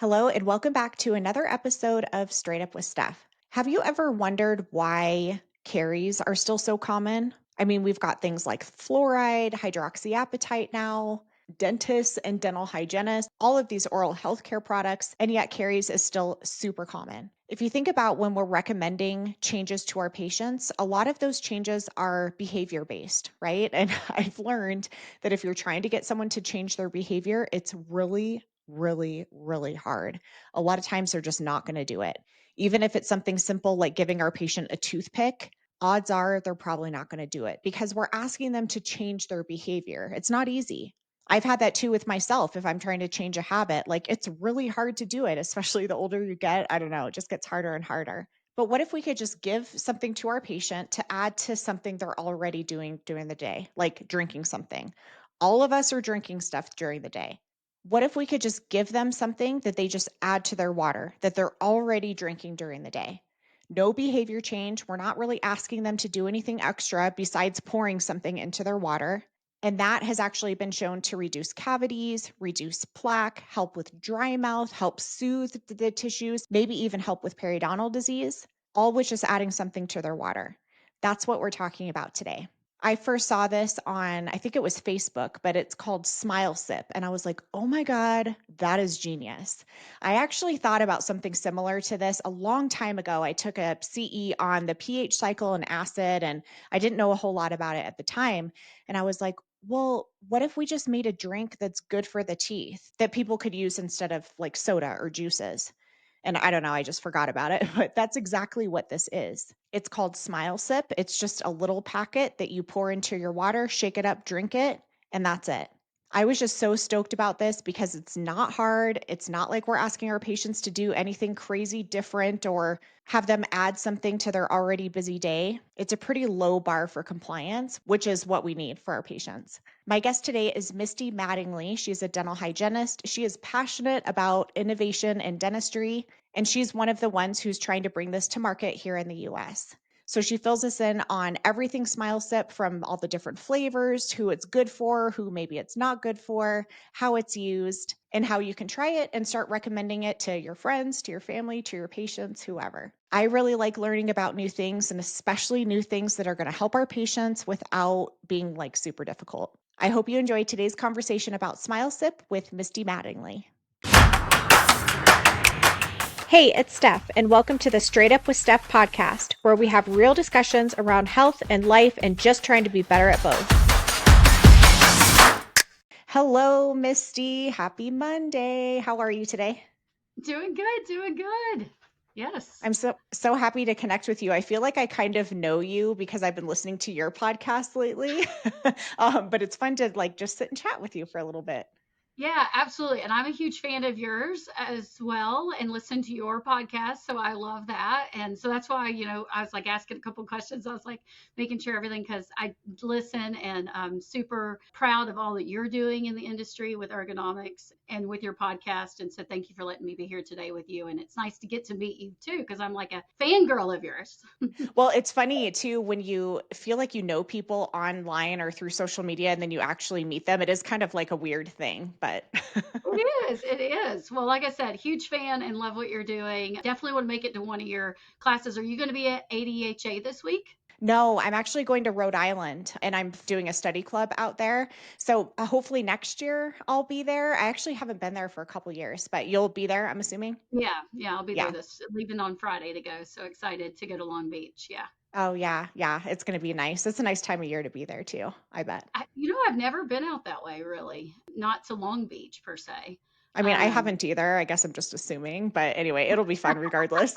Hello, and welcome back to another episode of Straight Up with Steph. Have you ever wondered why caries are still so common? I mean, we've got things like fluoride, hydroxyapatite now, dentists and dental hygienists, all of these oral healthcare products, and yet caries is still super common. If you think about when we're recommending changes to our patients, a lot of those changes are behavior based, right? And I've learned that if you're trying to get someone to change their behavior, it's really hard. A lot of times they're just not going to do it. Even if it's something simple like giving our patient a toothpick, odds are they're probably not going to do it because we're asking them to change their behavior. It's not easy. I've had that too with myself. If I'm trying to change a habit, like it's really hard to do it, especially the older you get. I don't know, it just gets harder and harder. But what if we could just give something to our patient to add to something they're already doing during the day, like drinking something? All of us are drinking stuff during the day. What if we could just give them something that they just add to their water that they're already drinking during the day? No behavior change. We're not really asking them to do anything extra besides pouring something into their water. And that has actually been shown to reduce cavities, reduce plaque, help with dry mouth, help soothe the tissues, maybe even help with periodontal disease, all with just adding something to their water. That's what we're talking about today. I first saw this on, I think it was Facebook, but it's called SmileSip. And I was like, oh my God, that is genius. I actually thought about something similar to this a long time ago. I took a CE on the pH cycle and acid, and I didn't know a whole lot about it at the time. And I was like, well, what if we just made a drink that's good for the teeth that people could use instead of like soda or juices? And I don't know, I just forgot about it, but that's exactly what this is. It's called SmileSip. It's just a little packet that you pour into your water, shake it up, drink it, and that's it. I was just so stoked about this because it's not hard. It's not like we're asking our patients to do anything crazy different or have them add something to their already busy day. It's a pretty low bar for compliance, which is what we need for our patients. My guest today is Misty Mattingly. She's a dental hygienist. She is passionate about innovation in dentistry, and she's one of the ones who's trying to bring this to market here in the US. So she fills us in on everything SmileSip, from all the different flavors, who it's good for, who maybe it's not good for, how it's used, and how you can try it and start recommending it to your friends, to your family, to your patients, whoever. I really like learning about new things, and especially new things that are going to help our patients without being like super difficult. I hope you enjoyed today's conversation about SmileSip with Misty Mattingly. Hey, it's Steph, and welcome to the Straight Up with Steph podcast, where we have real discussions around health and life and just trying to be better at both. Hello, Misty. Happy Monday. How are you today? Doing good, doing good. Yes. I'm so happy to connect with you. I feel like I kind of know you because I've been listening to your podcast lately. But it's fun to like just sit and chat with you for a little bit. Yeah, absolutely. And I'm a huge fan of yours as well and listen to your podcast. So I love that. And so that's why, I was like asking a couple questions. I was like making sure everything because I listen and I'm super proud of all that you're doing in the industry with ergonomics and with your podcast. And so thank you for letting me be here today with you. And it's nice to get to meet you too, because I'm like a fangirl of yours. Well, it's funny too when you feel like you know people online or through social media and then you actually meet them. It is kind of like a weird thing, but It is. It is. Well, like I said, huge fan and love what you're doing. Definitely want to make it to one of your classes. Are you going to be at ADHA this week? no, I'm actually going to Rhode Island and I'm doing a study club out there. So hopefully next year I'll be there. I actually haven't been there for a couple years, but you'll be there, I'm assuming. Yeah, yeah, I'll be there Yeah. this leaving on Friday to go. So excited to go to Long Beach. Yeah. Oh, yeah. Yeah. It's going to be nice. It's a nice time of year to be there too, I bet. I've never been out that way really, not to Long Beach per se. I mean, I Um, haven't either. I guess I'm just assuming, but anyway, it'll be fun regardless.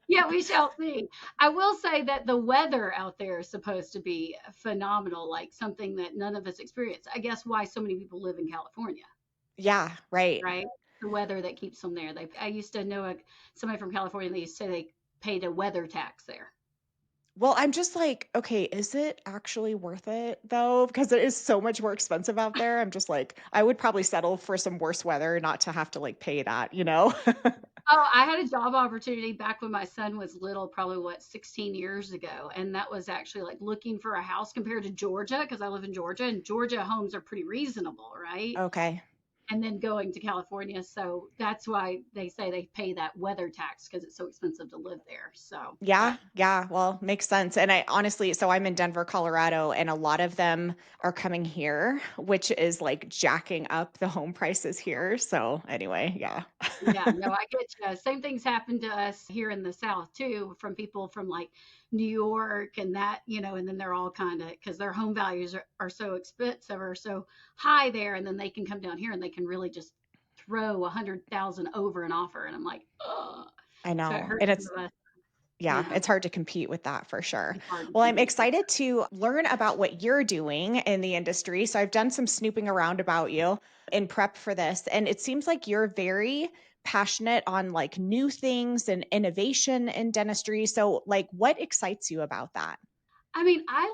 yeah, we shall see. I will say that the weather out there is supposed to be phenomenal, like something that none of us experience. I guess why so many people live in California. Yeah, right. Right? The weather that keeps them there. I used to know somebody from California. They used to say they paid a weather tax there. Well, I'm just like, okay, is it actually worth it though? Because it is so much more expensive out there. I'm just like, I would probably settle for some worse weather, not to have to like pay that, you know? Oh, I had a job opportunity back when my son was little, probably 16 years ago. And that was actually like looking for a house compared to Georgia, because I live in Georgia and Georgia homes are pretty reasonable, right? Okay. and then going to California. So that's why they say they pay that weather tax because it's so expensive to live there. So, Yeah, but yeah, well, makes sense, and I honestly so I'm in Denver, Colorado, and a lot of them are coming here, which is, like, jacking up the home prices here, so anyway, yeah. yeah, no, I get you. Same things happen to us here in the South too, from people from like New York and that, and then they're all kind of because their home values are so expensive or so high there, and then they can come down here and they can really just throw 100,000 over an offer, and I'm like, oh, I so it know, hurts and some it's of us, yeah, it's hard to compete with that for sure. it's hard to Well, I'm compete for excited to learn about what you're doing in the industry. So I've done some snooping around about you in prep for this, and it seems like you're very passionate on like new things and innovation in dentistry. So like what excites you about that? I mean, I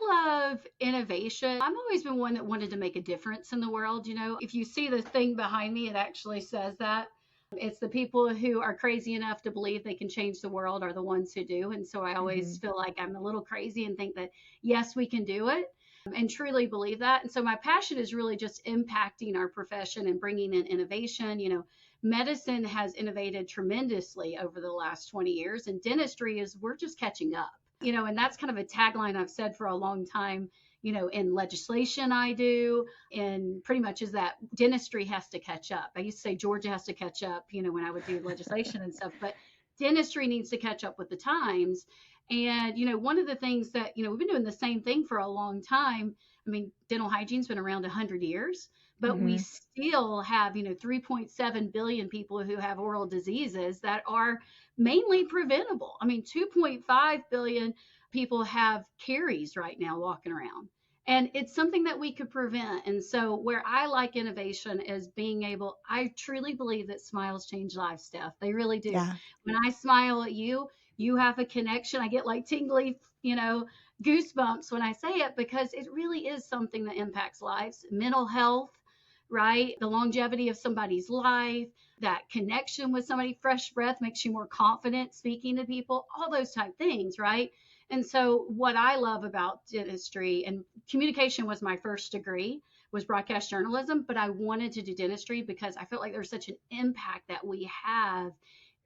love innovation. I've always been one that wanted to make a difference in the world. If you see the thing behind me, it actually says that. It's the people who are crazy enough to believe they can change the world are the ones who do. And so I always Mhm. feel like I'm a little crazy and think that, yes, we can do it and truly believe that. And so my passion is really just impacting our profession and bringing in innovation. Medicine has innovated tremendously over the last 20 years, and dentistry is we're just catching up. And that's kind of a tagline I've said for a long time, in legislation I do, and pretty much is that dentistry has to catch up. I used to say Georgia has to catch up, when I would do legislation and stuff, but dentistry needs to catch up with the times. And, one of the things that, we've been doing the same thing for a long time. I mean, dental hygiene's been around 100 years, but we Mhm. still have, 3.7 billion people who have oral diseases that are mainly preventable. I mean, 2.5 billion people have caries right now walking around. And it's something that we could prevent. And so, where I like innovation is being able, I truly believe that smiles change lives, Steph. They really do. Yeah. When I smile at you, you have a connection. I get like tingly, goosebumps when I say it because it really is something that impacts lives, mental health, right? The longevity of somebody's life, that connection with somebody, fresh breath makes you more confident speaking to people, all those type things, right? And so what I love about dentistry and communication was my first degree was broadcast journalism, but I wanted to do dentistry because I felt like there's such an impact that we have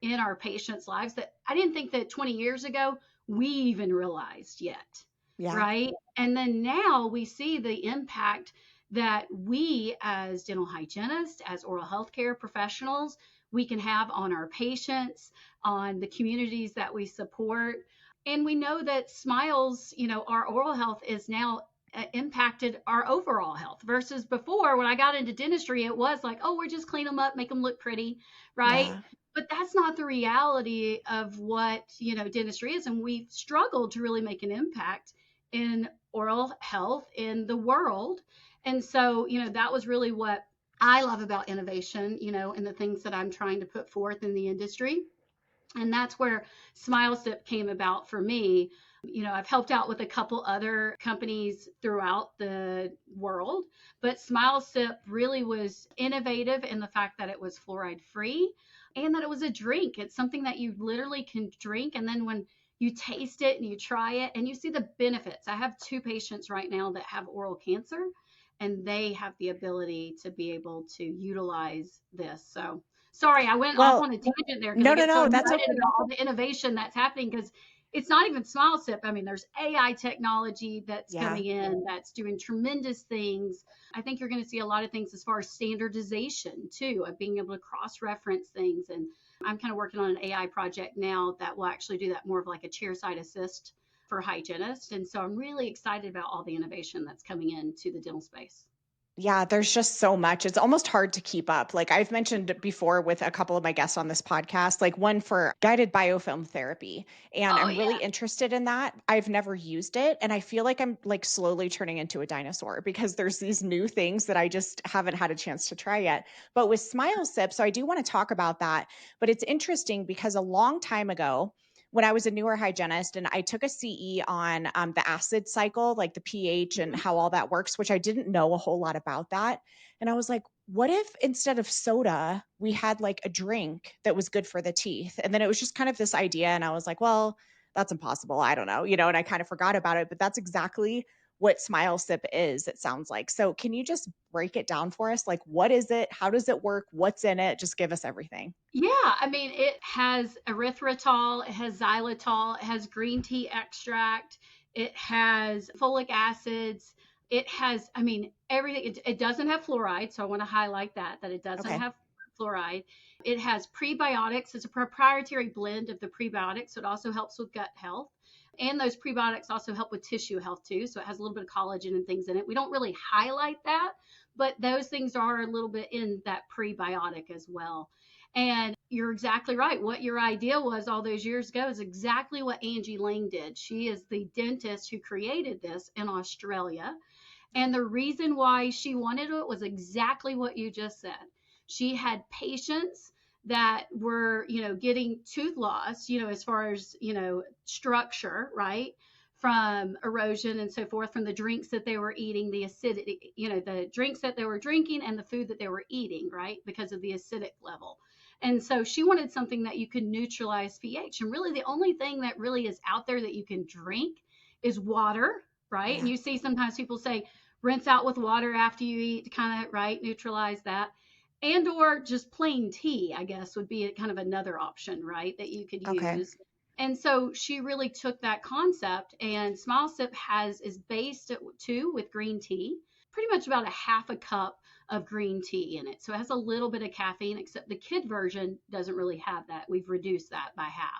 in our patients' lives that I didn't think that 20 years ago we even realized yet, Yeah. right? And then now we see the impact that we as dental hygienists, as oral healthcare professionals, we can have on our patients, on the communities that we support. And we know that smiles, our oral health is now impacted our overall health versus before when I got into dentistry, it was like, oh, we're just clean them up, make them look pretty, right? Yeah. But that's not the reality of what, dentistry is. And we've struggled to really make an impact in oral health in the world. And so, that was really what I love about innovation, and the things that I'm trying to put forth in the industry. And that's where SmileSip came about for me. I've helped out with a couple other companies throughout the world, but SmileSip really was innovative in the fact that it was fluoride free and that it was a drink. It's something that you literally can drink. And then when you taste it and you try it and you see the benefits. I have two patients right now that have oral cancer, and they have the ability to be able to utilize this. So sorry, I went off Well, on a tangent there because I no, no, get so no, that's excited about all the innovation that's happening because it's not even SmileSip. I mean, there's AI technology that's yeah. coming in that's doing tremendous things. I think you're going to see a lot of things as far as standardization too, of being able to cross-reference things. And I'm kind of working on an AI project now that will actually do that more of like a chairside assist for hygienists. And so I'm really excited about all the innovation that's coming into the dental space. Yeah, there's just so much. It's almost hard to keep up. Like I've mentioned before with a couple of my guests on this podcast, like one for guided biofilm therapy. And Oh I'm really yeah. interested in that. I've never used it. And I feel like I'm like slowly turning into a dinosaur because there's these new things that I just haven't had a chance to try yet. But with Smile Sip, so I do want to talk about that. But it's interesting because a long time ago, when I was a newer hygienist and I took a CE on the acid cycle, like the pH and Mhm. how all that works, which I didn't know a whole lot about that. And I was like, what if instead of soda, we had like a drink that was good for the teeth? And then it was just kind of this idea. And I was like, well, that's impossible. I don't know, and I kind of forgot about it. But that's exactly what SmileSip is, it sounds like. So can you just break it down for us? Like, what is it? How does it work? What's in it? Just give us everything. Yeah, I mean, it has erythritol, it has xylitol, it has green tea extract, it has folic acids, it has, I mean, everything. It doesn't have fluoride, so I want to highlight that it doesn't Okay. have fluoride. It has prebiotics. It's a proprietary blend of the prebiotics, so it also helps with gut health. And those prebiotics also help with tissue health too. So it has a little bit of collagen and things in it. We don't really highlight that, but those things are a little bit in that prebiotic as well. And you're exactly right. What your idea was all those years ago is exactly what Angie Lang did. She is the dentist who created this in Australia. And the reason why she wanted it was exactly what you just said. She had patients that were, getting tooth loss, as far as, structure, right? From erosion and so forth, from the drinks that they were eating, the acidity, the drinks that they were drinking and the food that they were eating, right? Because of the acidic level. And so she wanted something that you could neutralize pH. And really, the only thing that really is out there that you can drink is water, right? And Yeah. you see sometimes people say, rinse out with water after you eat to kind of right neutralize that, and or just plain tea, I guess, would be kind of another option, right, that you could Okay. use. And so she really took that concept, and SmileSip is based too with green tea, pretty much about a half a cup of green tea in it. So it has a little bit of caffeine, except the kid version doesn't really have that. We've reduced that by half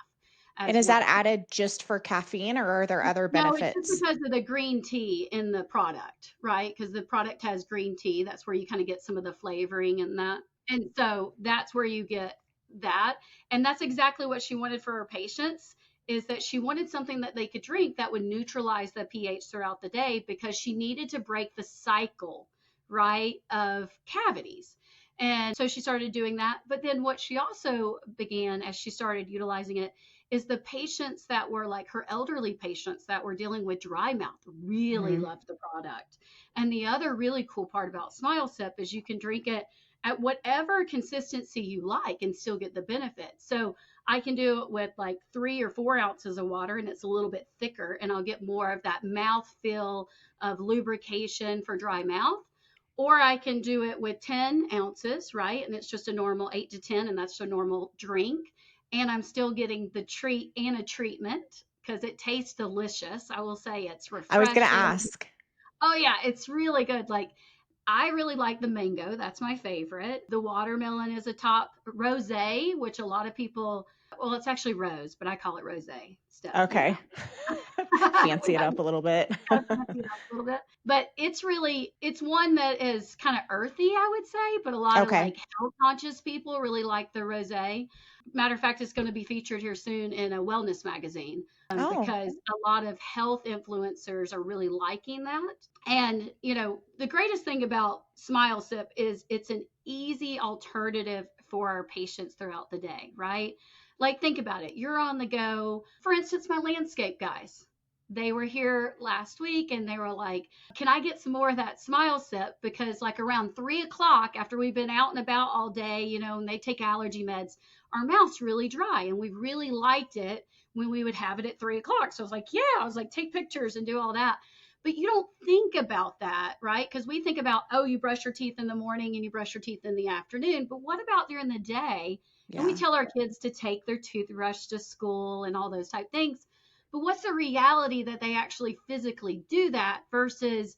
And as is that well. added just for caffeine or are there other No, it's just benefits? because of the green tea in the product, right? Because the product has green tea. That's where you kind of get some of the flavoring and that. And so that's where you get that. And that's exactly what she wanted for her patients, is that she wanted something that they could drink that would neutralize the pH throughout the day, because she needed to break the cycle, right, of cavities. And so she started doing that. But then what she also began as she started utilizing it is the patients that were like her elderly patients that were dealing with dry mouth really Hmm. loved the product. And the other really cool part about SmileSip is you can drink it at whatever consistency you like and still get the benefits. So I can do it with like 3 or 4 ounces of water, and it's a little bit thicker, and I'll get more of that mouth feel of lubrication for dry mouth. Or I can do it with 10 ounces, right? And it's just a normal 8 to 10, and that's a normal drink. And I'm still getting the treat and a treatment because it tastes delicious. I will say it's I was going to refreshing. ask. Oh, yeah, it's really good. Like, I really like the mango. That's my favorite. The watermelon is a top. Rosé, which a lot of people, well, it's actually rose, but I call it rosé stuff. Okay. We Fancy it got up a little bit. kind of fancy it up a little bit. But it's one that is kind of earthy, I would say, but a lot of Okay. like health conscious people really like the rosé. Matter of fact, it's going to be featured here soon in a wellness magazine, Oh, because a lot of health influencers are really liking that. And, the greatest thing about SmileSip is it's an easy alternative for our patients throughout the day, right? Like, think about it. You're on the go. For instance, my landscape guys, they were here last week and they were like, can I get some more of that SmileSip? Because, like, around 3 o'clock, after we've been out and about all day, and they take allergy meds, our mouth's really dry. And we really liked it when we would have it at 3 o'clock. So I was like, yeah, I was like, take pictures and do all that. But you don't think about that, right? Because we think about, oh, you brush your teeth in the morning and you brush your teeth in the afternoon. But what about during the day? And we yeah. tell our kids to take their toothbrush to school and all those type things. But what's the reality that they actually physically do that versus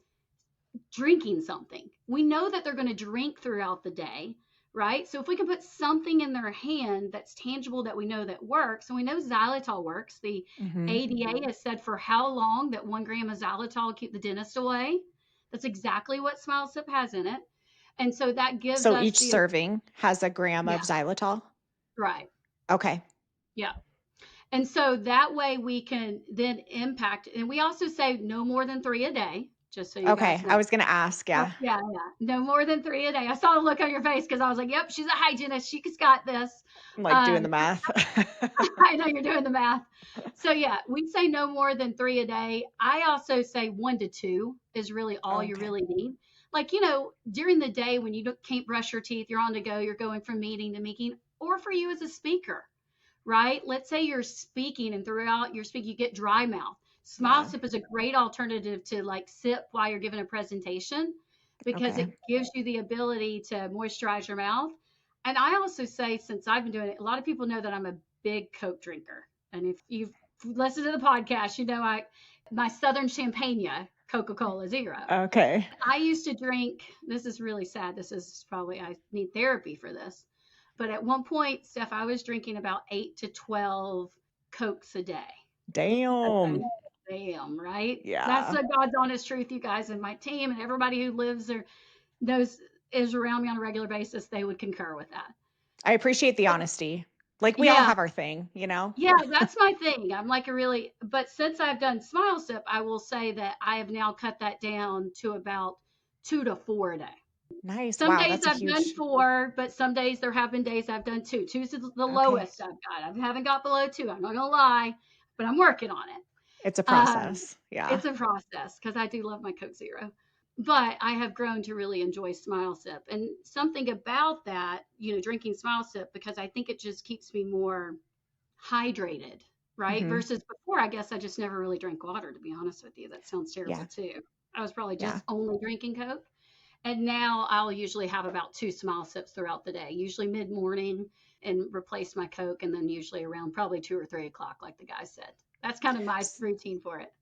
drinking something? We know that they're going to drink throughout the day, right? So if we can put something in their hand that's tangible that we know that works, and we know xylitol works. The Hmm. ADA has said for how long that 1 gram of xylitol will keep the dentist away. That's exactly what SmileSip has in it. And so that gives So us each the, serving has a gram yeah, of xylitol? right. Okay. Yeah. And so that way we can then impact, and we also say no more than 3 a day, just so you guys Okay. know. I was going to ask. Yeah. Yeah, yeah. No more than 3 a day. I saw the look on your face because I was like, yep, she's a hygienist. She's got this. I'm like doing Um, the math. I know you're doing the math. So yeah, we say no more than 3 a day. I also say 1 to 2 is really all you Okay. really need. Like, during the day when you can't brush your teeth, you're on the go, you're going from meeting to meeting, or for you as a speaker, right? Let's say you're speaking and throughout your speak, you get dry mouth. Smile Yeah. Sip is a great alternative to like sip while you're giving a presentation because Okay. it gives you the ability to moisturize your mouth. And I also say, since I've been doing it, a lot of people know that I'm a big Coke drinker. And if you've listened to the podcast, you know my Southern Champagne Coca-Cola Zero. Okay. I used to drink, this is really sad. This is probably, I need therapy for this. But at one point, Steph, I was drinking about 8 to 12 Cokes a day. Okay. Damn. Damn, right? That's Yeah. the God's honest truth, you guys, and my team and everybody who lives or knows is around me on a regular basis, they would concur with that. I appreciate the honesty. Like we all Yeah, have our thing, you know? yeah, that's my thing. I'm like a really, but since I've done SmileSip, I will say that I have now cut that down to about 2 to 4 a day. Nice. Some Wow, days that's a I've done huge 4, but some days there have been days I've done 2. Two's the okay. lowest I've got. I haven't got below 2. I'm not gonna lie, but I'm working on it. It's a Um, process. Yeah. it's a process because I do love my Coke Zero. But I have grown to really enjoy SmileSip. And something about that, drinking SmileSip, because I think it just keeps me more hydrated, right? Mhm. Versus before, I guess I just never really drank water, to be honest with you. That sounds Yeah. terrible too. I was probably Yeah. just only drinking Coke. And now I'll usually have about 2 SmileSips throughout the day, usually mid morning, and replace my Coke, and then usually around probably 2 or 3 o'clock, like the guy said. That's kind of my S- routine for it.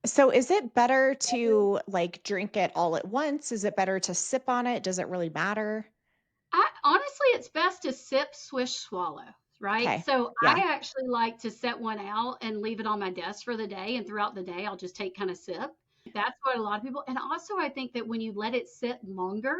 So is it better to like drink it all at once? Is it better to sip on it? Does it really matter? Honestly, it's best to sip, swish, swallow, right? Okay. So Yeah. I actually like to set one out and leave it on my desk for the day. And throughout the day, I'll just take kind of sip. That's what a lot of people, and also I think that when you let it sit longer,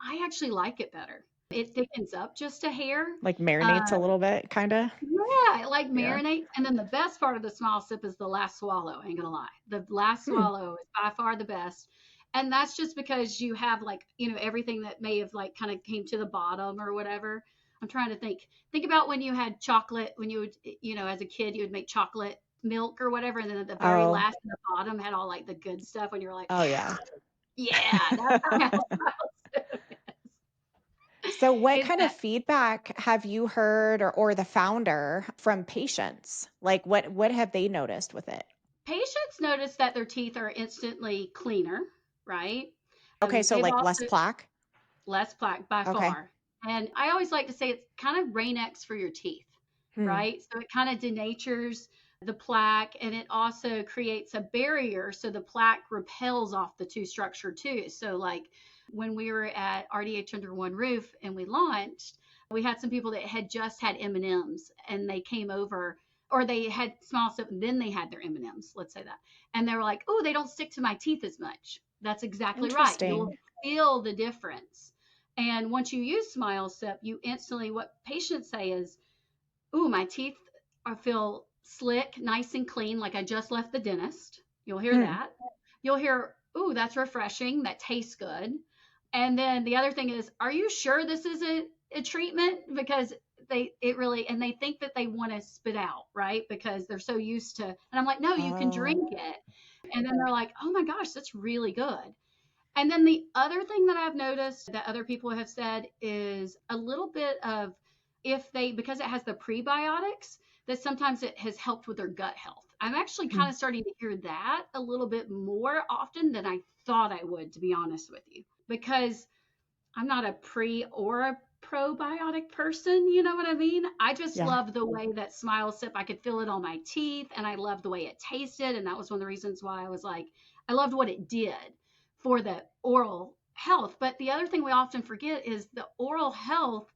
I actually like it better. It thickens up just a hair. Like marinates a Um, little bit, kind of. yeah, it like Yeah. marinates. And then the best part of the SmileSip is the last swallow. I ain't gonna lie. The last Hmm. swallow is by far the best. And that's just because you have like, everything that may have like kind of came to the bottom or whatever. I'm trying to think. Think about when you had chocolate, when you would, as a kid, you would make chocolate milk or whatever. And then at the very Oh. last, the bottom had all like the good stuff when you were like, Oh yeah. yeah, that's how SmileSip So what is. kind of feedback have you heard or the founder from patients? Like what have they noticed with it? Patients notice that their teeth are instantly cleaner, right? Okay, so They've like less also plaque. less plaque by Okay. far. And I always like to say it's kind of Rain-X for your teeth, Hmm. right? So it kind of denatures the plaque and it also creates a barrier so the plaque repels off the tooth structure too. So like when we were at RDH Under One Roof and we launched, we had some people that had just had M&Ms and they came over or they had small stuff and then they had their M&Ms, let's say that. And they were like, "Oh, they don't stick to my teeth as much." That's exactly right. Interesting. You'll feel the difference. And once you use SmileSip, you instantly, what patients say is, "Ooh, my teeth feel slick, nice and clean, like I just left the dentist." You'll hear Hmm. that. You'll hear, "Ooh, that's refreshing. That tastes good." And then the other thing is, "Are you sure this is a treatment?" Because it really, and they think that they want to spit out, right? Because they're so used to, and I'm like, "No, you can Oh. drink it." And then they're like, "Oh my gosh, that's really good." And then the other thing that I've noticed that other people have said is a little bit of if they, because it has the prebiotics, that sometimes it has helped with their gut health. I'm actually Hmm. kind of starting to hear that a little bit more often than I thought I would, to be honest with you, because I'm not a pre or a probiotic person, you know what I mean? I just Yeah. love the way that SmileSip, I could feel it on my teeth and I love the way it tasted. And that was one of the reasons why I was like, I loved what it did for the oral health. But the other thing we often forget is the oral health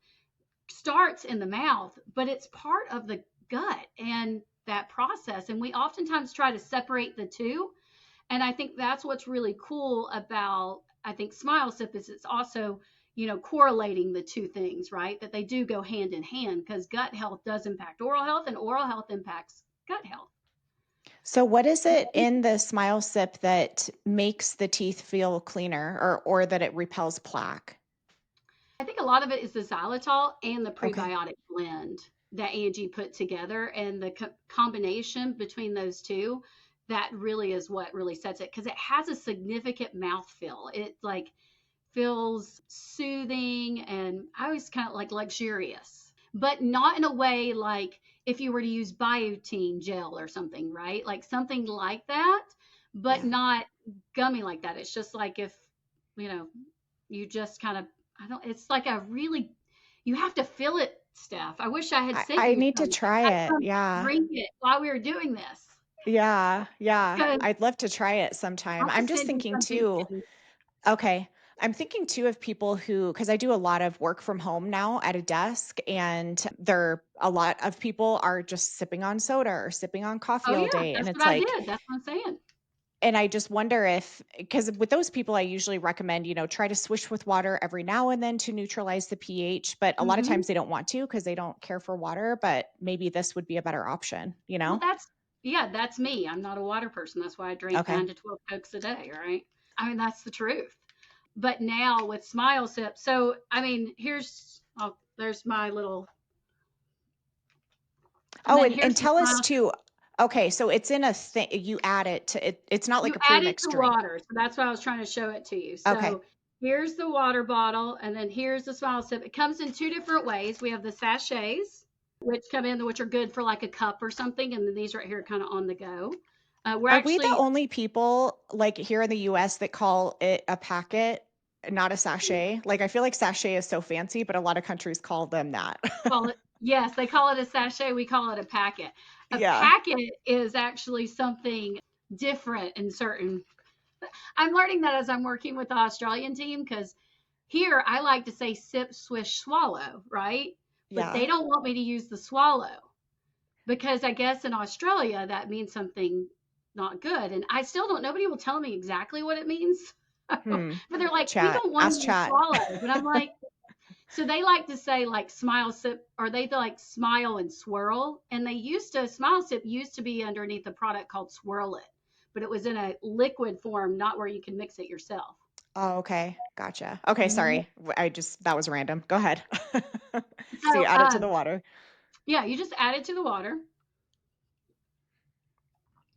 starts in the mouth, but it's part of the gut and that process. And we oftentimes try to separate the two. And I think that's what's really cool about, I think, SmileSip is it's also, correlating the two things, right? That they do go hand in hand because gut health does impact oral health and oral health impacts gut health. So what is it in the Smile Sip that makes the teeth feel cleaner or that it repels plaque? I think a lot of it is the xylitol and the Okay. prebiotic blend that Angie put together, and the combination between those two, that really is what really sets it because it has a significant mouth feel. It like feels soothing and I always kind of like luxurious, but not in a way like if you were to use biotin gel or something, right? Like something like that, but Yeah. not gummy like that. It's just like if, you know, you just kind of, I don't, it's like a really, you have to feel it, Steph. I wish I had sent I you need to some. try I had it. some Yeah. drink it while we were doing this Yeah. Yeah. because I'd love to try it sometime. I'll have to I'm just send you thinking some so you too. can. Okay. I'm thinking too of people who, because I do a lot of work from home now at a desk, and a lot of people are just sipping on soda or sipping on Oh coffee all yeah, day. And that's what it's I like, did. That's what I'm saying. and I just wonder if, because with those people, I usually recommend, try to swish with water every now and then to neutralize the pH. But a lot of Hmm. times they don't want to because they don't care for water. But maybe this would be a better option, you Well, know? yeah, that's me. I'm not a water person. That's why I drink Okay. 9 to 12 Cokes a day, right? I mean, that's the truth. But now with SmileSip, so I mean, there's my little, and Oh, then and here's the tell us SmileSip. too. Okay, so it's in a thing you add it to it. It's not You like a add it pre-mixed to drink. water. So that's why I was trying to show it to you. Okay. So here's the water bottle, and then here's the SmileSip. It comes in two different ways. We have the sachets, which are good for like a cup or something, and then these right here are kind of on the go. We're Are we the actually only people like here in the US that call it a packet, not a sachet? Like I feel like sachet is so fancy, but a lot of countries call them that. call it, yes, they call it a sachet. We call it a packet. A Yeah. packet is actually something different in certain. I'm learning that as I'm working with the Australian team because here I like to say sip, swish, swallow, right? But Yeah. they don't want me to use the swallow because I guess in Australia that means something not good. And I still don't, nobody will tell me exactly what it means. But Hmm. they're like, we Chat. don't want Ask you to chat. swallow. But I'm like, so they like to say like smile sip, or they like smile and swirl. And smile sip used to be underneath a product called Swirl It, but it was in a liquid form, not where you can mix it yourself. Oh, okay. Gotcha. Okay, Mhm. sorry. That was random. Go ahead. So you So, add it to the water. yeah, you just add it to the water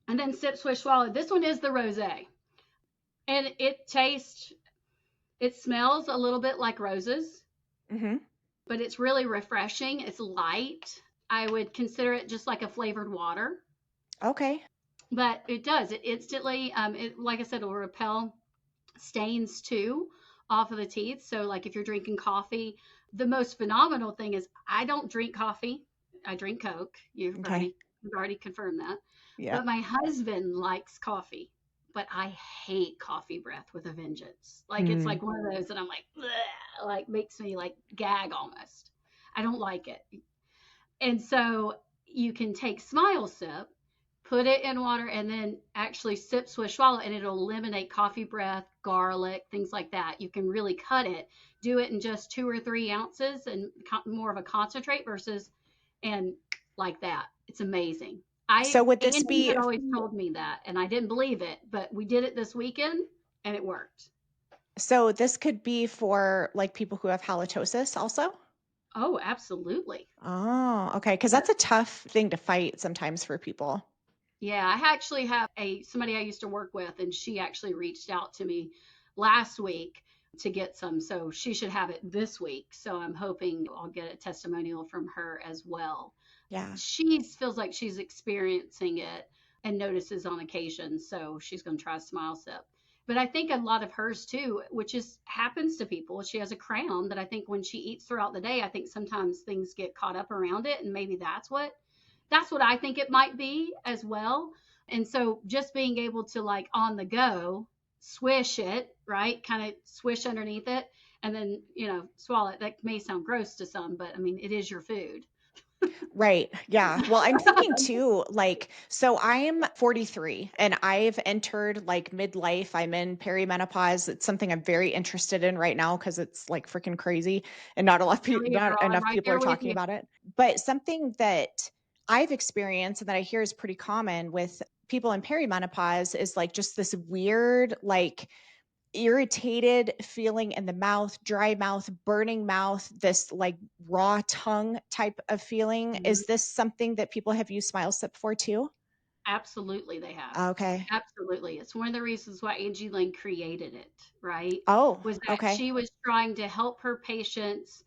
and then sip, swish, swallow. This one is the rosé, and it smells a little bit like roses, Hmm. but it's really refreshing. It's light. I would consider it just like a flavored water, Okay. but it does. It instantly, like I said, it will repel stains too off of the teeth. So, like if you're drinking coffee, the most phenomenal thing is I don't drink coffee. I drink Coke. Okay. You've already confirmed that. Yeah. But my husband likes coffee. But I hate coffee breath with a vengeance. Like it's Hmm. like one of those that I'm like, bleh, like makes me like gag almost. I don't like it. And so you can take Smile Sip, put it in water, and then actually sip, swish, swallow, and it'll eliminate coffee breath, garlic, things like that. You can really cut it. Do it in just 2 or 3 ounces and more of a concentrate versus and like that. It's amazing. So would this Andy be had always told me that, and I didn't believe it, but we did it this weekend, and it worked. so this could be for like people who have halitosis also? Oh, absolutely. Oh, okay. Because that's a tough thing to fight sometimes for people. Yeah, I actually have a somebody I used to work with, and she actually reached out to me last week to get some. So she should have it this week. So I'm hoping I'll get a testimonial from her as well. Yeah. She feels like she's experiencing it and notices on occasion. So she's going to try Smile Sip. But I think a lot of hers too, which is happens to people. She has a crown that I think when she eats throughout the day, I think sometimes things get caught up around it, and maybe that's what I think it might be as well. And so just being able to like on the go swish it, right? Kind of swish underneath it and then, swallow it. That may sound gross to some, but I mean, it is your food. Right. Yeah. Well, I'm thinking too, like, so I'm 43 and I've entered like midlife. I'm in perimenopause. It's something I'm very interested in right now because it's like freaking crazy and Oh, yeah, not girl, I'm enough right people are there with talking you. about it. But something that I've experienced and that I hear is pretty common with people in perimenopause is like just this weird, like irritated feeling in the mouth, dry mouth, burning mouth, this like raw tongue type of feeling. Mhm. Is this something that people have used SmileSip for too? Absolutely, they have. Okay. Absolutely. It's one of the reasons why Angie Lane created it, right? Oh, Was that okay. she was trying to help her patients,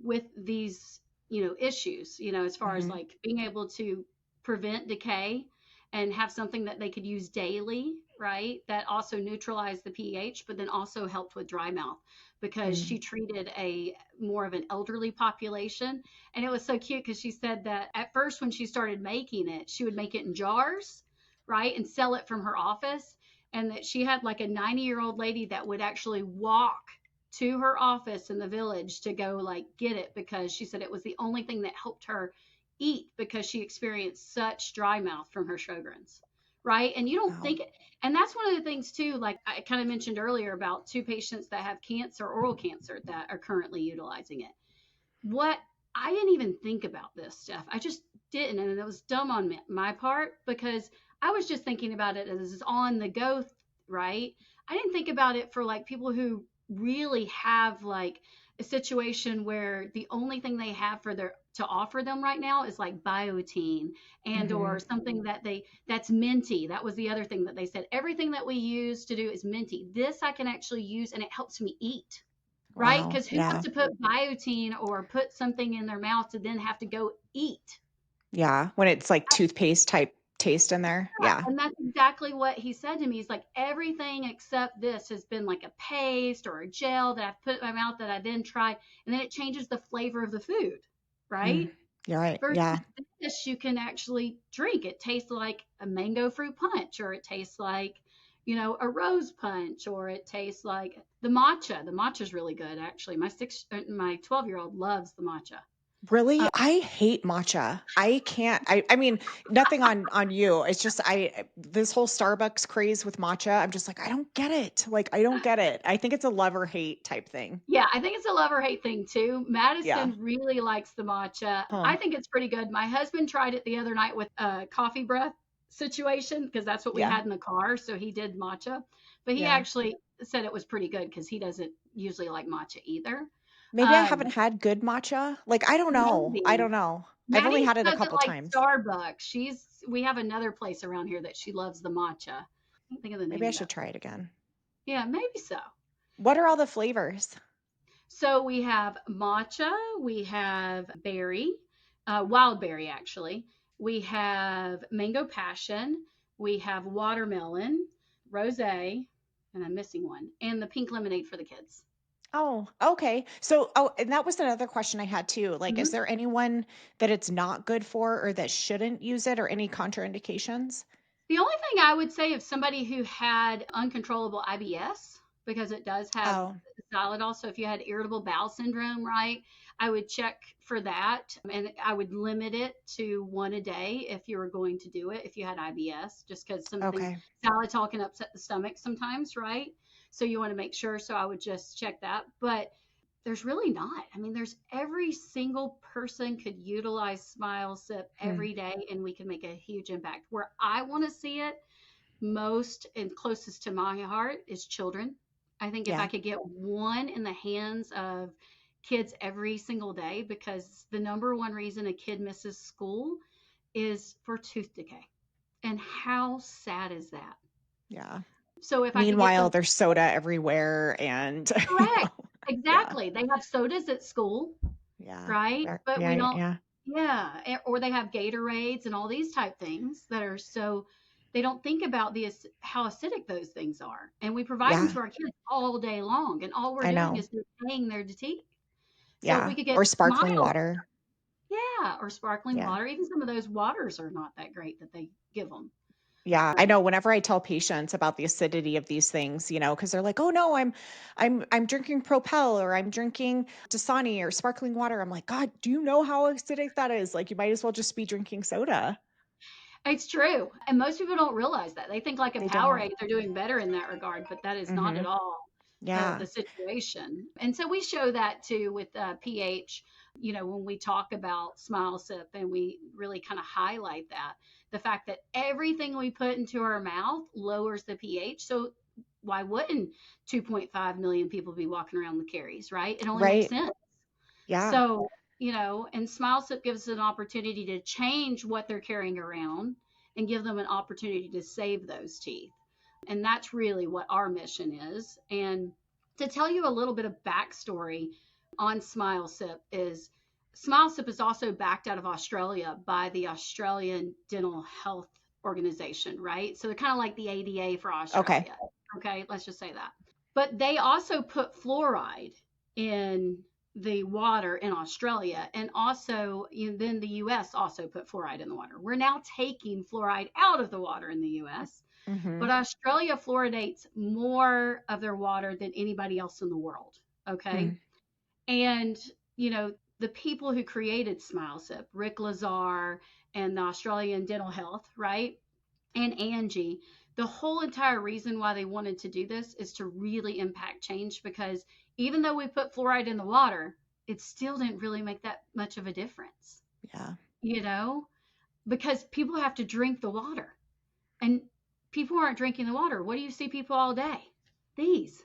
with these issues, as far as Hmm. like being able to prevent decay and have something that they could use daily, right? That also neutralized the pH, but then also helped with dry mouth because she Hmm. treated a more of an elderly population. And it was so cute because she said that at first when she started making it, she would make it in jars, right? And sell it from her office. And that she had like a 90-year-old lady that would actually walk to her office in the village to go like get it because she said it was the only thing that helped her eat because she experienced such dry mouth from her Sjogren's, right? And you don't Wow. think it, and that's one of the things too, like I kind of mentioned earlier about two patients that have cancer, oral cancer, that are currently utilizing it. What I didn't even think about this stuff. I just didn't, and it was dumb on my part because I was just thinking about it as on the go, right? I didn't think about it for like people who really have like a situation where the only thing they have for their to offer them right now is like biotin and Hmm. or something that's minty. That was the other thing that they said. Everything that we use to do is minty. This I can actually use and it helps me eat, right? Wow. Because who wants Yeah. to put biotin or put something in their mouth to then have to go eat? Yeah. When it's like toothpaste type taste in there. Yeah. And that's exactly what he said to me. He's like, everything except this has been like a paste or a gel that I've put in my mouth that I then try, and then it changes the flavor of the food, Mm. right? You're right. Versus Yeah. this, you can actually drink. It tastes like a mango fruit punch, or it tastes like, a rose punch, or it tastes like the matcha. The matcha is really good, actually. My 12-year-old loves the matcha. Really? Um, I hate matcha. I can't I mean, nothing on you. It's just this whole Starbucks craze with matcha, I'm just like, I don't get it. Like, I don't get it. I think it's a love or hate type thing. Yeah, I think it's a love or hate thing too. Yeah. Madison really likes the matcha. Huh. I think it's pretty good. My husband tried it the other night with a coffee breath situation because that's what we Yeah. had in the car. So he did matcha, but he Yeah. actually said it was pretty good because he doesn't usually like matcha either. Maybe I Um, haven't had good matcha. Like, I don't know. I maybe don't know. I've only Maddie had it a doesn't couple like times. Starbucks. We have another place around here that she loves the matcha. I can't think of the Maybe name I of should that try place. it again. Yeah, maybe so. What are all the flavors? So we have matcha, we have berry, wild berry actually. We have mango passion, we have watermelon, rosé, and I'm missing one, and the pink lemonade for the kids. Oh, okay. So, and that was another question I had too. Like, is Mhm. there anyone that it's not good for or that shouldn't use it or any contraindications? The only thing I would say if somebody who had uncontrollable IBS, because it does have Oh, xylitol, so if you had irritable bowel syndrome, right, I would check for that and I would limit it to one a day if you were going to do it, if you had IBS, just because something okay. xylitol can upset the stomach sometimes, right? So you want to make sure. So I would just check that. But there's really not. I mean, there's every single person could utilize SmileSip Hmm. every day and we can make a huge impact. Where I want to see it most and closest to my heart is children. I think if I Yeah. could get one in the hands of kids every single day, because the number one reason a kid misses school is for tooth decay. And how sad is that? Yeah. So if I could get Meanwhile, them there's soda everywhere and, correct, yeah. exactly. They have sodas at school, Yeah. right? But we Yeah. don't, Yeah. yeah, or they have Gatorades and all these type things that are so they don't think about how acidic those things are. And we provide them Yeah. to our kids all day long, and all we're I doing know. is repaying their fatigue. So if we Yeah. could get Or sparkling mild, water. yeah, or sparkling Yeah. water, even some of those waters are not that great that they give them. Yeah, I know whenever I tell patients about the acidity of these things, because they're like, "Oh no, I'm drinking Propel or I'm drinking Dasani or sparkling water." I'm like, "God, do you know how acidic that is? Like you might as well just be drinking soda." It's true. And most people don't realize that. They think like a They don't. Powerade, they're doing better in that regard, but that is not at Mhm. all the Yeah. situation. And so we show that too with pH, when we talk about SmileSip and we really kind of highlight that the fact that everything we put into our mouth lowers the pH. So why wouldn't 2.5 million people be walking around with caries, right? It only makes Right. sense. Yeah. So, and SmileSip gives us an opportunity to change what they're carrying around and give them an opportunity to save those teeth. And that's really what our mission is. And to tell you a little bit of backstory on SmileSip is SmileSip is also backed out of Australia by the Australian Dental Health Organization, right? So they're kind of like the ADA for Okay. Australia. Okay, let's just say that. But they also put fluoride in the water in Australia, and also then the US also put fluoride in the water. We're now taking fluoride out of the water in the US, Hmm. but Australia fluoridates more of their water than anybody else in the world. Okay. And, the people who created SmileSip, Rick Lazar and the Australian Dental Health, right? And Angie, the whole entire reason why they wanted to do this is to really impact change, because even though we put fluoride in the water, it still didn't really make that much of a difference, Yeah. you know, because people have to drink the water, and people aren't drinking the water. What do you see people all day? These.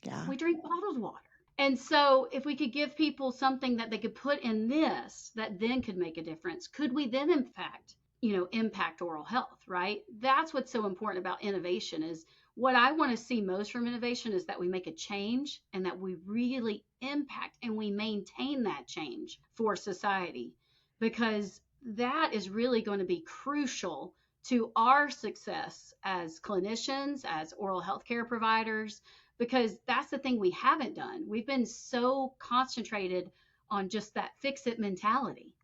Yeah. We drink bottled water. And so, if we could give people something that they could put in this that then could make a difference, could we then, in fact, impact oral health, right? That's what's so important about innovation. Is what I want to see most from innovation is that we make a change and that we really impact and we maintain that change for society, because that is really going to be crucial to our success as clinicians, as oral health care providers, because that's the thing we haven't done. We've been so concentrated on just that fix it mentality,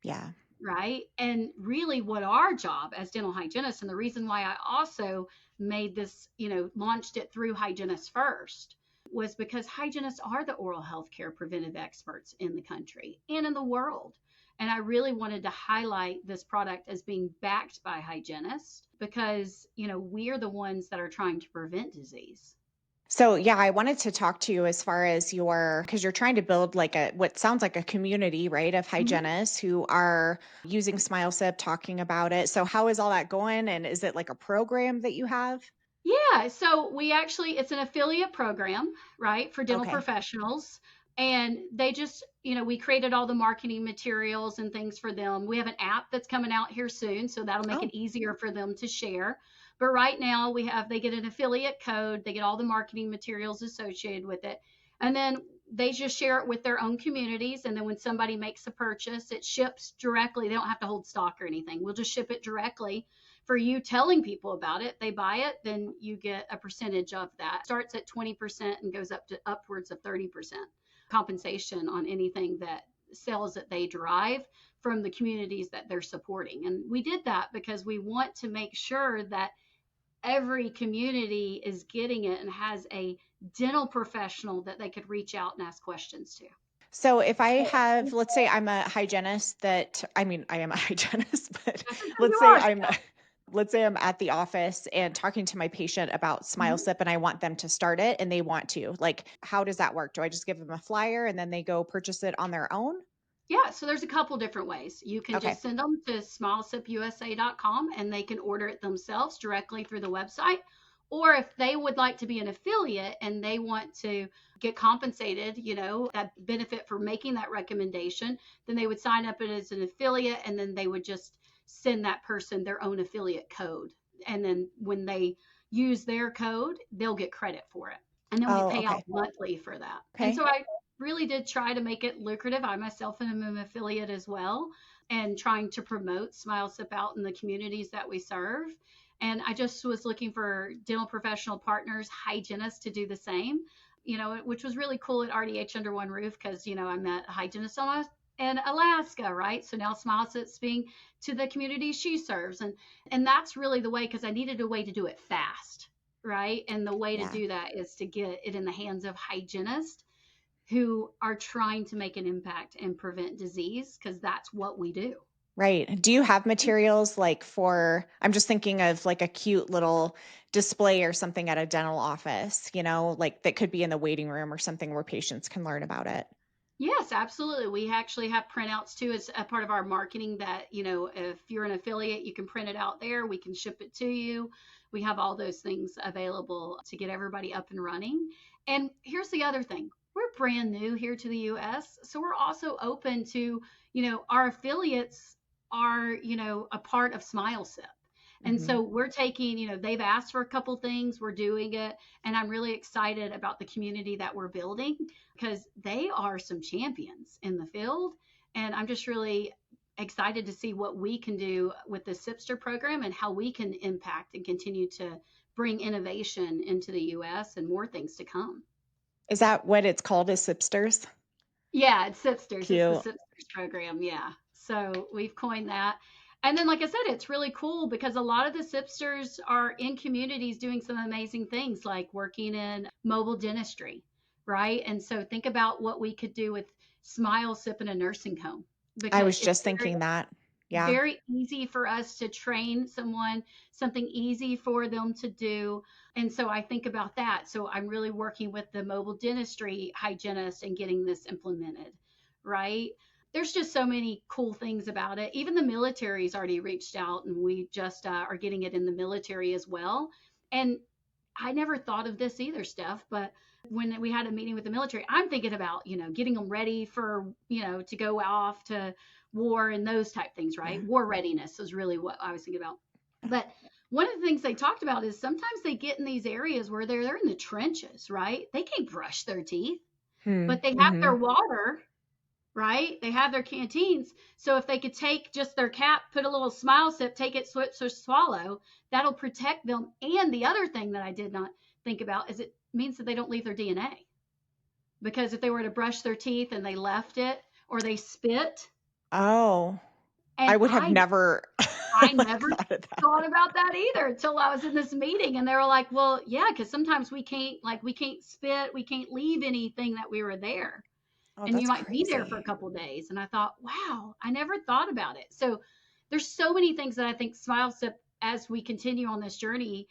Yeah. right? And really, what our job as dental hygienists, and the reason why I also made this, launched it through hygienists first, was because hygienists are the oral health care preventive experts in the country and in the world. And I really wanted to highlight this product as being backed by hygienists because, we are the ones that are trying to prevent disease. So, yeah, I wanted to talk to you as far as because you're trying to build like what sounds like a community, right, of Mhm. hygienists who are using SmileSip, talking about it. So, how is all that going? And is it like a program that you have? Yeah, so it's an affiliate program, right, for dental Okay. professionals. And they just, we created all the marketing materials and things for them. We have an app that's coming out here soon, so that'll make Oh, it easier for them to share. But right now, they get an affiliate code, they get all the marketing materials associated with it. And then they just share it with their own communities. And then when somebody makes a purchase, it ships directly. They don't have to hold stock or anything. We'll just ship it directly for you telling people about it. They buy it, then you get a percentage of that. It starts at 20% and goes up to upwards of 30% compensation on anything that sales that they derive from the communities that they're supporting. And we did that because we want to make sure that every community is getting it and has a dental professional that they could reach out and ask questions to. so if I have, let's say I'm a hygienist I mean, I am a hygienist, but let's You say are. I'm, let's say I'm at the office and talking to my patient about Mhm. SmileSip and I want them to start it and they want to, like, how does that work? Do I just give them a flyer and then they go purchase it on their own? Yeah, so there's a couple different ways. You can Okay. just send them to smilesipusa.com and they can order it themselves directly through the website. Or if they would like to be an affiliate and they want to get compensated, that benefit for making that recommendation, then they would sign up as an affiliate and then they would just send that person their own affiliate code. And then when they use their code, they'll get credit for it. And then we Oh, pay out okay. monthly for that. And Okay. so I really did try to make it lucrative. I myself am an affiliate as well, and trying to promote SmileSip out in the communities that we serve. And I just was looking for dental professional partners, hygienists to do the same, which was really cool at RDH Under One Roof because, I met a hygienist in Alaska, right? So now SmileSip's being to the community she serves. And that's really the way, because I needed a way to do it fast, right? And the way to Yeah. do that is to get it in the hands of hygienists who are trying to make an impact and prevent disease, because that's what we do. Right. Do you have materials like I'm just thinking of like a cute little display or something at a dental office, like that could be in the waiting room or something where patients can learn about it? Yes, absolutely. We actually have printouts too as a part of our marketing that, if you're an affiliate, you can print it out there. We can ship it to you. We have all those things available to get everybody up and running. And here's the other thing. We're brand new here to the US, so we're also open to, our affiliates are, a part of SmileSip. And Hmm. so we're taking, they've asked for a couple things, we're doing it, and I'm really excited about the community that we're building because they are some champions in the field. And I'm just really excited to see what we can do with the Sipster program and how we can impact and continue to bring innovation into the US and more things to come. Is that what it's called, is Sipsters? Yeah, it's Sipsters. It's the Cute. Sipsters program. Yeah. So we've coined that. And then, like I said, it's really cool because a lot of the Sipsters are in communities doing some amazing things like working in mobile dentistry, right? And so think about what we could do with SmileSip in a nursing home I because was it's just thinking that. Yeah. very easy for us to train someone, something easy for them to do. And so I think about that. So I'm really working with the mobile dentistry hygienist and getting this implemented, right? There's just so many cool things about it. Even the military's already reached out, and we just are getting it in the military as well. And I never thought of this either, Steph, but when we had a meeting with the military, I'm thinking about, getting them ready for, to go off to war and those type things, right? Yeah. War readiness is really what I was thinking about. But one of the things they talked about is sometimes they get in these areas where they're in the trenches, right? They can't brush their teeth, Hmm. but they have Mm-hmm. their water, right? They have their canteens. So if they could take just their cap, put a little SmileSip, take it, swallow, that'll protect them. And the other thing that I did not think about is it means that they don't leave their DNA. Because if they were to brush their teeth and they left it or they spit, Oh, I and would have never I like never thought of thought that. about that either until I was in this meeting and they were like, "Well, yeah, cuz sometimes we can't spit, we can't leave anything that we were there. Oh, And you that's might be there for crazy. a couple days." And I thought, "Wow, I never thought about it." So there's so many things that I think SmileSip as we continue on this journey,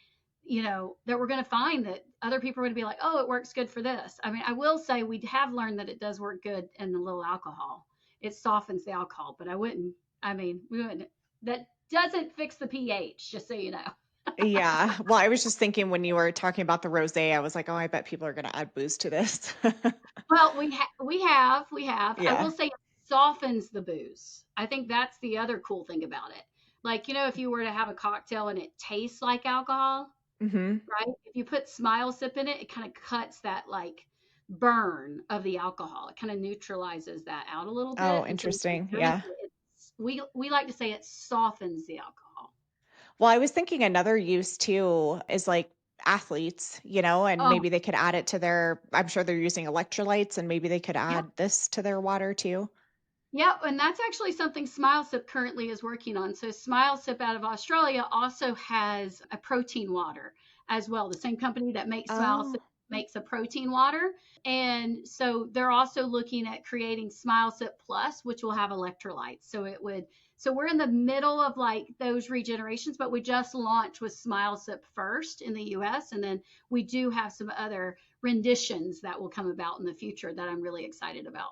that we're going to find that other people are going to be like, "Oh, it works good for this." I mean, I will say we have learned that it does work good in the little alcohol. It softens the alcohol, but we wouldn't that doesn't fix the pH, just so you know. Yeah. Well, I was just thinking when you were talking about the rosé, I was like, "Oh, I bet people are gonna add booze to this." Well, we have. I Yeah. will say it softens the booze. I think that's the other cool thing about it. Like, if you were to have a cocktail and it tastes like alcohol, Mhm. right? If you put SmileSip in it, it kind of cuts that like burn of the alcohol. It kind of neutralizes that out a little Oh, bit. And so when you interesting. drink Yeah. it, we like to say it softens the alcohol. Well, I was thinking another use too is like athletes, and Oh, maybe they could add it to their I'm sure they're using electrolytes and maybe they could yeah. add this to their water too. Yeah, and that's actually something SmileSip currently is working on. So SmileSip out of Australia also has a protein water as well. The same company that makes SmileSip Oh. makes a protein water. And so they're also looking at creating SmileSip Plus, which will have electrolytes. So we're in the middle of like those regenerations, but we just launched with SmileSip first in the US. And then we do have some other renditions that will come about in the future that I'm really excited about.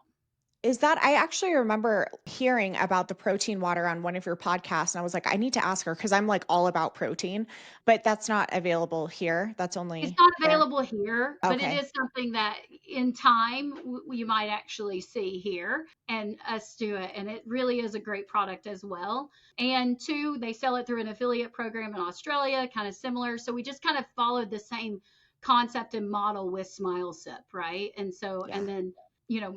Is that I actually remember hearing about the protein water on one of your podcasts, and I was like, "I need to ask her because 'cause I'm, like, all about protein," but that's not available here, that's It's only not there? available here, but it Okay. is something that in time you might actually see here and us do it. And it really is a great product as well. And two, they sell it through an affiliate program in Australia, kind of similar. So we just kind of followed the same concept and model with SmileSip, right? And so, Yeah. and then,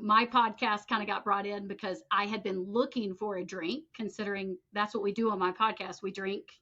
my podcast kind of got brought in because I had been looking for a drink, considering that's what we do on my podcast. We drink,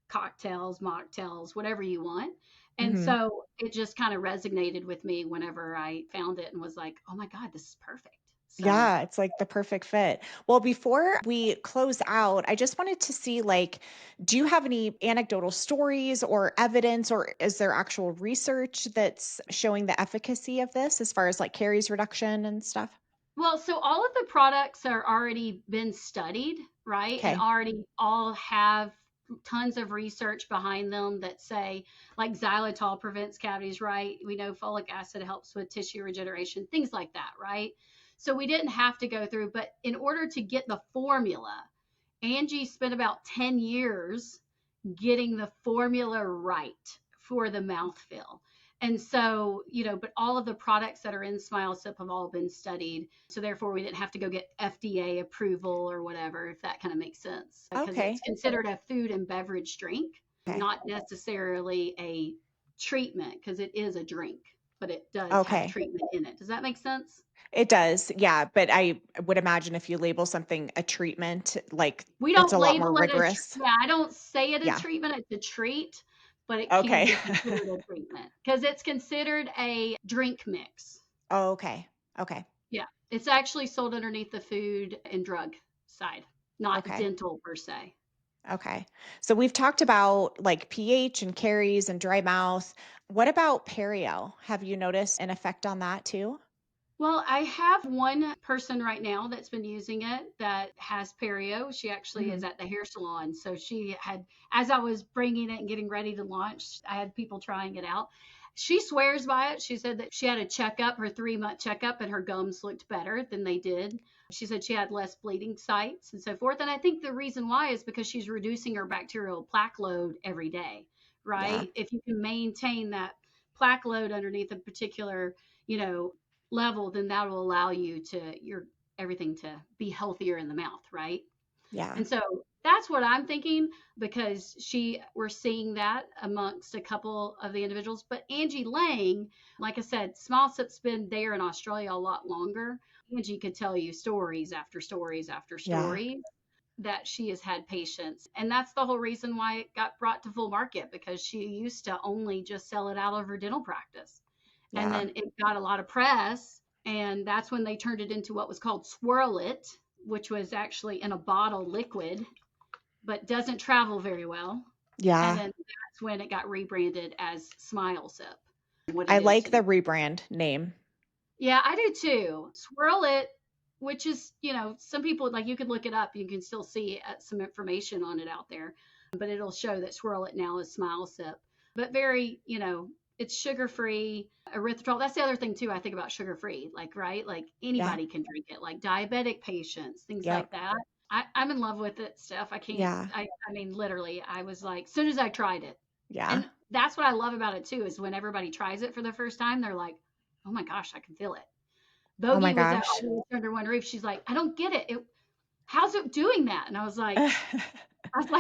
cocktails, mocktails, whatever you want. And Mhm. so it just kind of resonated with me whenever I found it and was like, oh my God, this is perfect. So, Yeah, it's like the perfect fit. Well, before we close out, I just wanted to see like, do you have any anecdotal stories or evidence, or is there actual research that's showing the efficacy of this as far as like caries reduction and stuff? well, so all of the products are already been studied, right? And Okay. already all have tons of research behind them that say like xylitol prevents cavities, right? We know folic acid helps with tissue regeneration, things like that, right? So we didn't have to go through, but in order to get the formula, Angie spent about 10 years getting the formula right for the mouthfeel. And so, but all of the products that are in SmileSip have all been studied. So therefore we didn't have to go get FDA approval or whatever, if that kind of makes sense, because it's Okay. considered a food and beverage drink, Okay. not necessarily a treatment because it is a drink. but it does have Okay. treatment in it. Does that make sense? It does, yeah, but I would imagine if you label something a treatment, like, We it's don't a lot more label it a rigorous. yeah, I don't say it a Yeah. treatment, it's a treat, but it can Okay. be considered a treatment because it's considered a drink mix. Oh, okay. Okay. Yeah, it's actually sold underneath the food and drug side, not Okay. dental per se. Okay. So we've talked about like pH and caries and dry mouth. What about perio? Have you noticed an effect on that too? Well, I have one person right now that's been using it that has perio. She actually is Mhm. at the hair salon. So she had, as I was bringing it and getting ready to launch, I had people trying it out. She swears by it. She said that she had a checkup, her 3-month checkup, and her gums looked better than they did. She said she had less bleeding sites and so forth. And I think the reason why is because she's reducing her bacterial plaque load every day, Yeah. right? If you can maintain that plaque load underneath a particular, you know, level, then that will allow you to your everything to be healthier in the mouth, right? Yeah. And so that's what I'm thinking because we're seeing that amongst a couple of the individuals. But Angie Lang, like I said, SmileSip's been there in Australia a lot longer. Angie could tell you stories after stories after Yeah. stories that she has had patients. And that's the whole reason why it got brought to full market because she used to only just sell it out of her dental practice. And Yeah. then it got a lot of press. And that's when they turned it into what was called Swirl It, which was actually in a bottle liquid, but doesn't travel very well. And Yeah. then that's when it got rebranded as SmileSip, what I it is like the today. rebrand name. Yeah, I do too. Swirl It, which is, some people like you could look it up. You can still see some information on it out there, but it'll show that Swirl It now is SmileSip. But very, it's sugar free, erythritol. That's the other thing too. I think about sugar free, like, right? Like Yeah. anybody can drink it, like diabetic patients, things Yep. like that. I'm in love with it, Steph. I can't, Yeah. I mean, literally, I was like, as soon as I tried it, Yeah. and that's what I love about it too, is when everybody tries it for the first time, they're like, oh my gosh, I can feel it. Oh my Bogey was at gosh. all under one roof. She's like, I don't get it. How's it doing that? And I was like,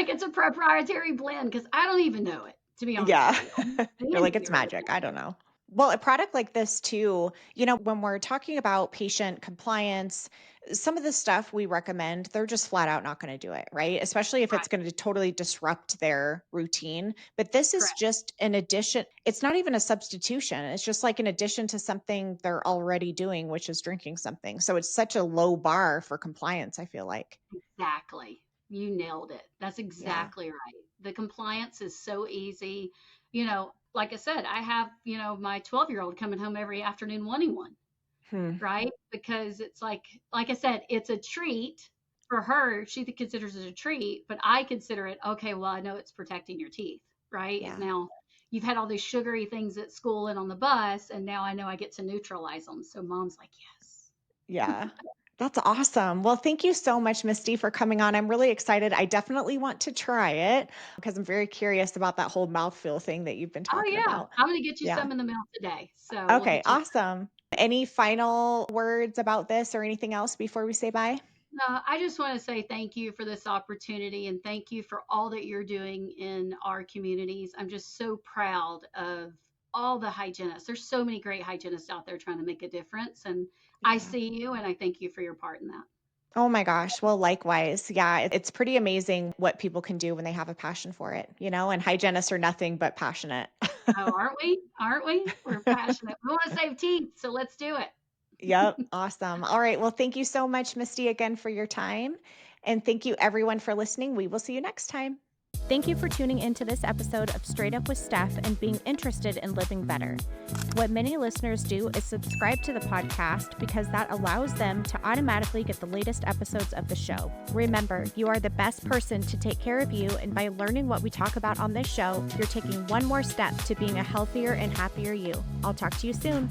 it's a proprietary blend because I don't even know it, to be honest Yeah. with you. I'm You're like, standing "It's here with magic." it. I don't know. Well, a product like this too, when we're talking about patient compliance, some of the stuff we recommend, they're just flat out not gonna do it, right? Especially if it's Right. gonna totally disrupt their routine. But this is Correct. just an addition. It's not even a substitution. It's just like an addition to something they're already doing, which is drinking something. So it's such a low bar for compliance, I feel like. Exactly. You nailed it. That's Yeah. exactly right. The compliance is so easy. Like I said, I have, my 12-year-old coming home every afternoon wanting one, Hmm. right? Because it's like I said, it's a treat for her. She considers it a treat, but I consider it, okay, well, I know it's protecting your teeth, right? Yeah. Now you've had all these sugary things at school and on the bus, and now I know I get to neutralize them. So mom's like, yes. Yeah. That's awesome. Well, thank you so much, Misty, for coming on. I'm really excited. I definitely want to try it because I'm very curious about that whole mouthfeel thing that you've been Oh talking yeah, about. I'm gonna get you Yeah. some in the mail today. So we'll Okay, get you. awesome. Any final words about this or anything else before we say bye? No, I just want to say thank you for this opportunity and thank you for all that you're doing in our communities. I'm just so proud of all the hygienists. There's so many great hygienists out there trying to make a difference. And I Yeah. see you and I thank you for your part in that. Oh my gosh. Well, likewise. Yeah, it's pretty amazing what people can do when they have a passion for it, and hygienists are nothing but passionate. Oh, aren't we? Aren't we? We're passionate. We want to save teeth, so let's do it. Yep. Awesome. All right. Well, thank you so much, Misty, again for your time. And thank you, everyone, for listening. We will see you next time. Thank you for tuning into this episode of Straight Up with Steph and being interested in living better. What many listeners do is subscribe to the podcast because that allows them to automatically get the latest episodes of the show. Remember, you are the best person to take care of you, and by learning what we talk about on this show, you're taking one more step to being a healthier and happier you. I'll talk to you soon.